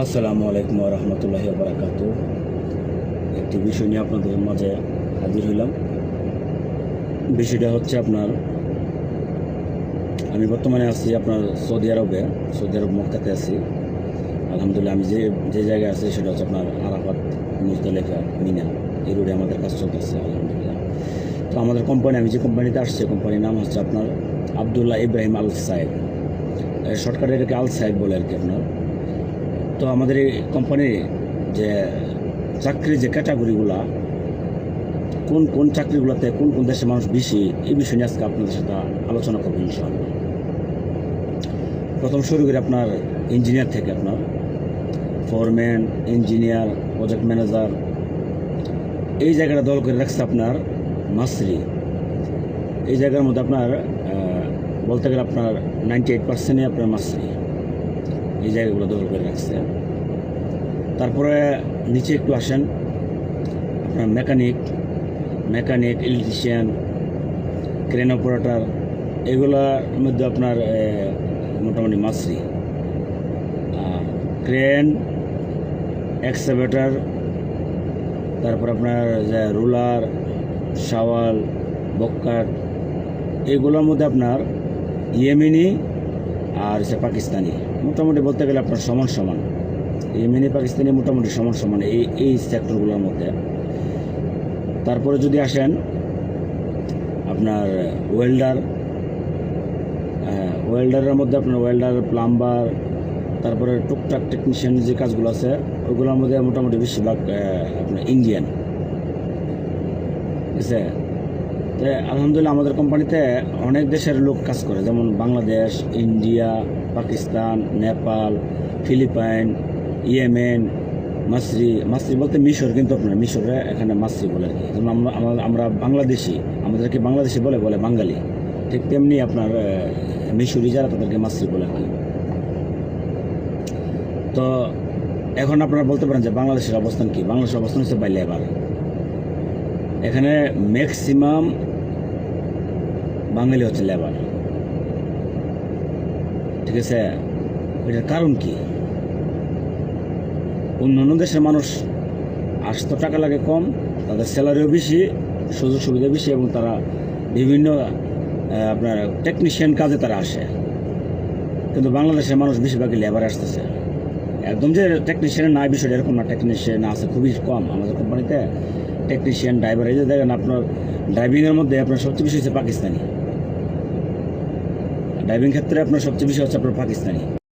আসসালামু আলাইকুম রহমতুল্লাহি ওয়া বারাকাতুহু। একটি বিষয় নিয়ে আপনাদের মাঝে হাজির হইলাম। বিষয়টা হচ্ছে আমি বর্তমানে আছি সৌদি আরব মক্কাতে আছি। আলহামদুলিল্লাহ আমি যে জায়গায় আছি সেটা হচ্ছে আরাফাত, মুজদালিফা, মিনা, এই রোডে আমাদের কাজ চলতেছে আলহামদুলিল্লাহ। তো আমাদের আমি যে কোম্পানিতে আসছে, কোম্পানির নাম হচ্ছে আবদুল্লাহ ইব্রাহিম আল সাইদ, শর্টকাটে এটাকে আল সাইদ বলে আর কি তো আমাদের এই কোম্পানির যে চাকরির যে ক্যাটাগরিগুলা, কোন কোন চাকরিগুলোতে কোন কোন দেশের মানুষ বেশি, এই বিষয় নিয়ে আজকে আপনাদের সাথে আলোচনা করবো ইনশাআল্লাহ। প্রথম শুরু করি ইঞ্জিনিয়ার থেকে। ফোরম্যান, ইঞ্জিনিয়ার, প্রজেক্ট ম্যানেজার, এই জায়গাটা দল করে রাখছে মাসরি। এই জায়গার মধ্যে বলতে গেলে 98% মাসরি এই জায়গাগুলো দখল করে রাখছে। তারপরে নিচে একটু আসেন, মেকানিক, ইলেকট্রিশিয়ান, ক্রেন অপারেটর, এগুলোর মধ্যে মোটামুটি মাসরি। ক্রেন, এক্সকাভেটর, তারপর যে রুলার, শাওয়াল, বক্কাট, এগুলোর মধ্যে ইয়েমেনি আর পাকিস্তানি মোটামুটি বলতে গেলে সমান সমান। ইয়েমেনি পাকিস্তানি মোটামুটি সমান সমান এই সেক্টরগুলোর মধ্যে। তারপরে যদি আসেন ওয়েল্ডারের মধ্যে ওয়েল্ডার, প্লাম্বার, তারপরে টুকটাক টেকনিশিয়ান যে কাজগুলো আছে ওইগুলোর মধ্যে মোটামুটি বেশিরভাগ ইন্ডিয়ান। ঠিক আছে। তো আলহামদুলিল্লাহ আমাদের কোম্পানিতে অনেক দেশের লোক কাজ করে, যেমন Bangladesh, India, Pakistan, Nepal, Philippines, Yemen. মাসরি বলতে মিশর, কিন্তু মিশরে এখানে মাসরি বলে আর কি। যেমন আমরা বাংলাদেশি, আমাদেরকে বাংলাদেশি বলে বাঙালি, ঠিক তেমনি মিশরি যারা তাদেরকে মাসরি বলে আর কি। তো এখন বলতে পারেন যে বাংলাদেশের অবস্থান কি? বাংলাদেশের অবস্থান হচ্ছে বাই লেবার। এখানে ম্যাক্সিমাম বাঙালি হচ্ছে লেবার। ঠিক আছে। এটার কারণ কি? অন্যান্য দেশের মানুষ আসতে টাকা লাগে কম, তাদের স্যালারিও বেশি, সুযোগ সুবিধা বেশি, এবং তারা বিভিন্ন টেকনিশিয়ান কাজে তারা আসে। কিন্তু বাংলাদেশের মানুষ বেশিরভাগই লেবারে আসতেছে। একদম যে টেকনিশিয়ানের নাই বিষয়টা এরকম না, টেকনিশিয়ান আছে খুবই কম আমাদের কোম্পানিতে। টেকনিশিয়ান, ড্রাইভার, এই যে দেখেন ড্রাইভিংয়ের মধ্যে সবচেয়ে বেশি হচ্ছে পাকিস্তানি। ড্রাইভিং ক্ষেত্রে সবচেয়ে বেশি হচ্ছে পাকিস্তানি।